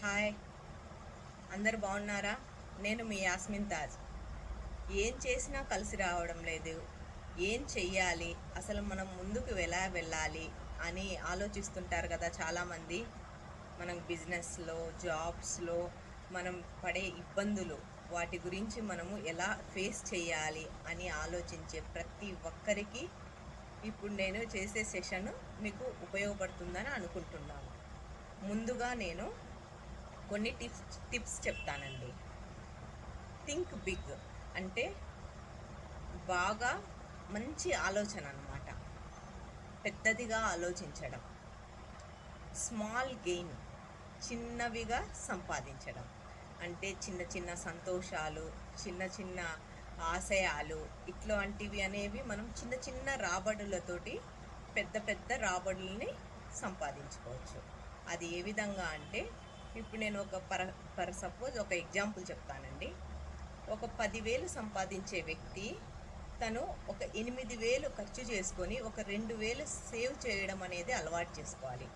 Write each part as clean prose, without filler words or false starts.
Hi, అందరు బాగున్నారా? నేను మీ యాస్మిన్ తాజ్. ఏం చేసినా కలిసి రావడం లేదు. ఏం చెయ్యాలి, అసలు మనం ముందుకు ఎలా వెళ్ళాలి అని ఆలోచిస్తుంటారు కదా చాలామంది. మనం బిజినెస్లో, జాబ్స్లో మనం పడే ఇబ్బందులు, వాటి గురించి మనము ఎలా ఫేస్ చేయాలి అని ఆలోచించే ప్రతి ఒక్కరికి ఇప్పుడు నేను చేసే సెషన్ మీకు ఉపయోగపడుతుందని అనుకుంటున్నాను. ముందుగా నేను కొన్ని టిప్స్ చెప్తానండి. థింక్ బిగ్ అంటే బాగా మంచి ఆలోచన అన్నమాట. పెద్దదిగా ఆలోచించడం. స్మాల్ గెయిన్, చిన్నవిగా సంపాదించడం. అంటే చిన్న చిన్న సంతోషాలు, చిన్న చిన్న ఆశయాలు, ఇట్లాంటివి అనేవి మనం చిన్న చిన్న రాబడులతోటి పెద్ద పెద్ద రాబడుల్ని సంపాదించుకోవచ్చు. అది ఏ విధంగా అంటే, ఇప్పుడు నేను ఒక సపోజ్ ఒక ఎగ్జాంపుల్ చెప్తానండి. ఒక 10,000 సంపాదించే వ్యక్తి తను ఒక 8,000 ఖర్చు చేసుకొని ఒక 2,000 సేవ్ చేయడం అనేది అలవాటు చేసుకోవాలి.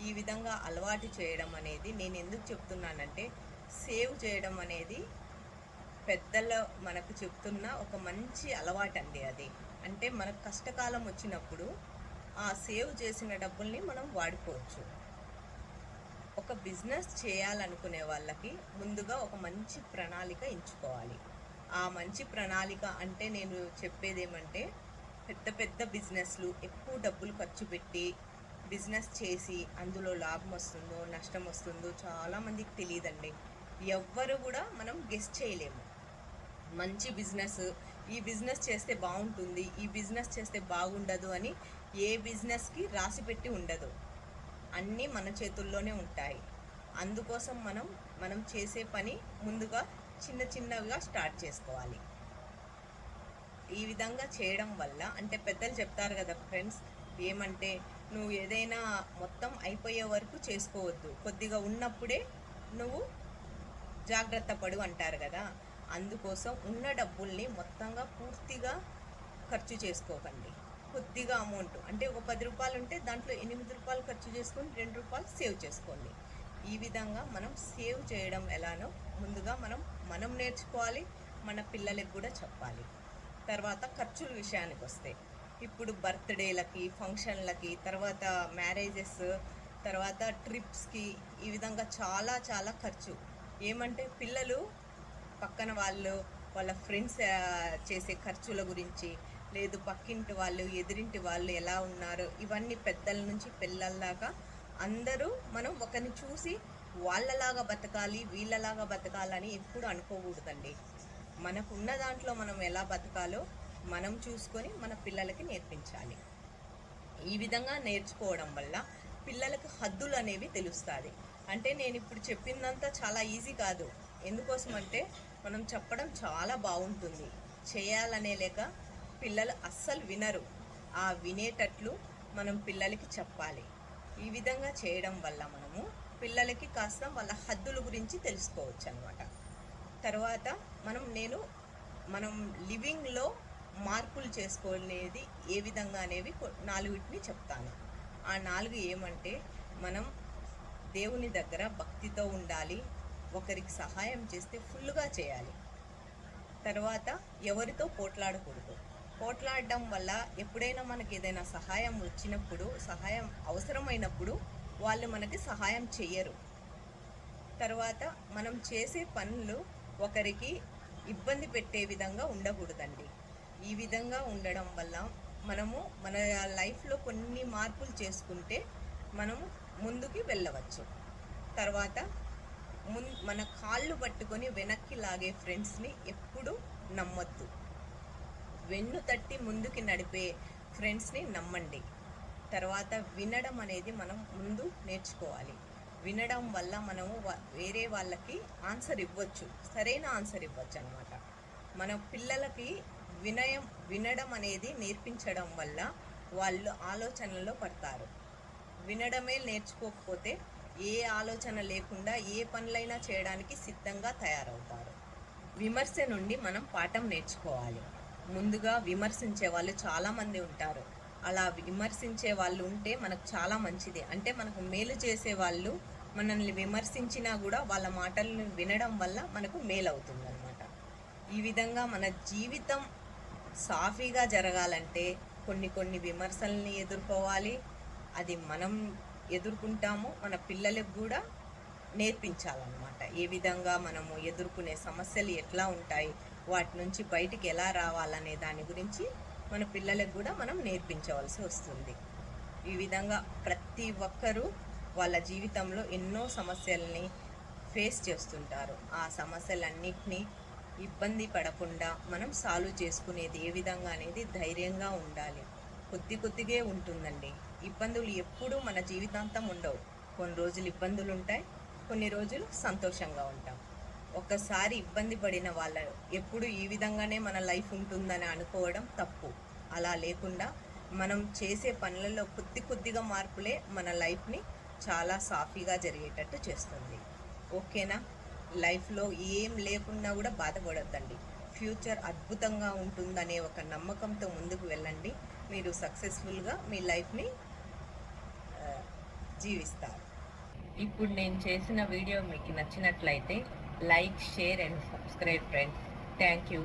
ఈ విధంగా అలవాటు చేయడం అనేది నేను ఎందుకు చెప్తున్నానంటే, సేవ్ చేయడం అనేది పెద్దలు మనకు చెప్తున్న ఒక మంచి అలవాటు అండి. అది అంటే మనకు కష్టకాలం వచ్చినప్పుడు ఆ సేవ్ చేసిన డబ్బుల్ని మనం వాడుకోవచ్చు. ఒక బిజినెస్ చేయాలనుకునే వాళ్ళకి ముందుగా ఒక మంచి ప్రణాళిక ఎంచుకోవాలి. ఆ మంచి ప్రణాళిక అంటే నేను చెప్పేది ఏమంటే, పెద్ద పెద్ద బిజినెస్లు ఎక్కువ డబ్బులు ఖర్చు పెట్టి బిజినెస్ చేసి అందులో లాభం వస్తుందో నష్టం వస్తుందో చాలామందికి తెలియదండి. ఎవ్వరు కూడా మనం గెస్ చేయలేము. మంచి బిజినెస్, ఈ బిజినెస్ చేస్తే బాగుంటుంది, ఈ బిజినెస్ చేస్తే బాగుండదు అని ఏ బిజినెస్కి రాసిపెట్టి ఉండదు. అన్నీ మన చేతుల్లోనే ఉంటాయి. అందుకోసం మనం చేసే పని ముందుగా చిన్న చిన్నవిగా స్టార్ట్ చేసుకోవాలి. ఈ విధంగా చేయడం వల్ల అంటే పెద్దలు చెప్తారు కదా ఫ్రెండ్స్, ఏమంటే నువ్వు ఏదైనా మొత్తం అయిపోయే వరకు చేసుకోవద్దు, కొద్దిగా ఉన్నప్పుడే నువ్వు జాగ్రత్త పడు అంటారు కదా. అందుకోసం ఉన్న డబ్బుల్ని మొత్తంగా పూర్తిగా ఖర్చు చేసుకోకండి. కొద్దిగా అమౌంట్ అంటే ఒక 10 రూపాయలు ఉంటే దాంట్లో 8 రూపాయలు ఖర్చు చేసుకొని 2 రూపాయలు సేవ్ చేసుకోండి. ఈ విధంగా మనం సేవ్ చేయడం ఎలానో ముందుగా మనం నేర్చుకోవాలి, మన పిల్లలకు కూడా చెప్పాలి. తర్వాత ఖర్చుల విషయానికి వస్తే, ఇప్పుడు బర్త్డేలకి, ఫంక్షన్లకి, తర్వాత మ్యారేజెస్, తర్వాత ట్రిప్స్కి, ఈ విధంగా చాలా చాలా ఖర్చు. ఏమంటే పిల్లలు పక్కన వాళ్ళ ఫ్రెండ్స్ చేసే ఖర్చుల గురించి, లేదు పక్కింటి వాళ్ళు, ఎదురింటి వాళ్ళు ఎలా ఉన్నారు, ఇవన్నీ పెద్దల నుంచి పిల్లల దాకా అందరూ మనం ఒకరిని చూసి వాళ్ళలాగా బతకాలి, వీళ్ళలాగా బతకాలని ఎప్పుడు అనుకోకూడదండి. మనకున్న దాంట్లో మనం ఎలా బతకాలో మనం చూసుకొని మన పిల్లలకి నేర్పించాలి. ఈ విధంగా నేర్చుకోవడం వల్ల పిల్లలకు హద్దులు అనేవి తెలుస్తుంది. అంటే నేను ఇప్పుడు చెప్పిందంతా చాలా ఈజీ కాదు. ఎందుకోసం అంటే మనం చెప్పడం చాలా బాగుంటుంది, చేయాలనే లేక పిల్లలు అస్సలు వినరు. ఆ వినేటట్లు మనం పిల్లలకి చెప్పాలి. ఈ విధంగా చేయడం వల్ల మనము పిల్లలకి కాస్త వాళ్ళ హద్దుల గురించి తెలుసుకోవచ్చు అన్నమాట. తర్వాత మనం లివింగ్లో మార్పులు చేసుకోనేది ఏ విధంగా అనేవి 4 చెప్తాను. ఆ 4 ఏమంటే, మనం దేవుని దగ్గర భక్తితో ఉండాలి, ఒకరికి సహాయం చేస్తే ఫుల్గా చేయాలి. తర్వాత ఎవరితో పోట్లాడకూడదు. పోట్లాడడం వల్ల ఎప్పుడైనా మనకి ఏదైనా సహాయం వచ్చినప్పుడు, సహాయం అవసరమైనప్పుడు వాళ్ళు మనకి సహాయం చెయ్యరు. తర్వాత మనం చేసే పనులు ఒకరికి ఇబ్బంది పెట్టే విధంగా ఉండకూడదండి. ఈ విధంగా ఉండడం వల్ల మనము మన లైఫ్లో కొన్ని మార్పులు చేసుకుంటే మనము ముందుకి వెళ్ళవచ్చు. తర్వాత మన కాళ్ళు పట్టుకొని వెనక్కి లాగే ఫ్రెండ్స్ని ఎప్పుడు నమ్మొద్దు. వెన్ను తట్టి ముందుకి నడిపే ఫ్రెండ్స్ని నమ్మండి. తర్వాత వినడం అనేది మనం ముందు నేర్చుకోవాలి. వినడం వల్ల మనము వేరే వాళ్ళకి ఆన్సర్ ఇవ్వచ్చు, సరైన ఆన్సర్ ఇవ్వచ్చు అన్నమాట. మన పిల్లలకి వినడం అనేది నేర్పించడం వల్ల వాళ్ళు ఆలోచనలో పడతారు. వినడమే నేర్చుకోకపోతే ఏ ఆలోచన లేకుండా ఏ పనులైనా చేయడానికి సిద్ధంగా తయారవుతారు. విమర్శ నుండి మనం పాఠం నేర్చుకోవాలి. ముందుగా విమర్శించే వాళ్ళు చాలామంది ఉంటారు. అలా విమర్శించే వాళ్ళు ఉంటే మనకు చాలా మంచిది. అంటే మనకు మేలు చేసే వాళ్ళు మనల్ని విమర్శించినా కూడా వాళ్ళ మాటలను వినడం వల్ల మనకు మేలవుతుందన్నమాట. ఈ విధంగా మన జీవితం సాఫీగా జరగాలంటే కొన్ని విమర్శల్ని ఎదుర్కోవాలి. అది మనం ఎదుర్కొంటాము, మన పిల్లలకు కూడా నేర్పించాలన్నమాట. ఏ విధంగా మనము ఎదుర్కొనే సమస్యలు ఎట్లా ఉంటాయి, వాటి నుంచి బయటికి ఎలా రావాలనే దాని గురించి మన పిల్లలకు కూడా మనం నేర్పించవలసి వస్తుంది. ఈ విధంగా ప్రతి ఒక్కరూ వాళ్ళ జీవితంలో ఎన్నో సమస్యల్ని ఫేస్ చేస్తుంటారు. ఆ సమస్యలన్నిటినీ ఇబ్బంది పడకుండా మనం సాల్వ్ చేసుకునేది ఏ విధంగా అనేది ధైర్యంగా ఉండాలి. కొద్దిగే ఉంటుందండి. ఇబ్బందులు ఎప్పుడూ మన జీవితాంతం ఉండవు. కొన్ని రోజులు ఇబ్బందులు ఉంటాయి, కొన్ని రోజులు సంతోషంగా ఉంటాం. ఒక్కసారి ఇబ్బంది పడిన వాళ్ళు ఎప్పుడు ఈ విధంగానే మన లైఫ్ ఉంటుందని అనుకోవడం తప్పు. అలా లేకుండా మనం చేసే పనులలో కొద్దిగా మార్పులే మన లైఫ్ని చాలా సాఫీగా జరిగేటట్టు చేస్తుంది. ఓకేనా? లైఫ్లో ఏం లేకున్నా కూడా బాధపడొద్దండి. ఫ్యూచర్ అద్భుతంగా ఉంటుందనే ఒక నమ్మకంతో ముందుకు వెళ్ళండి. మీరు సక్సెస్ఫుల్గా మీ లైఫ్ని జీవిస్తారు. ఇప్పుడు నేను చేసిన వీడియో మీకు నచ్చినట్లయితే like, share and subscribe friends. Thank you.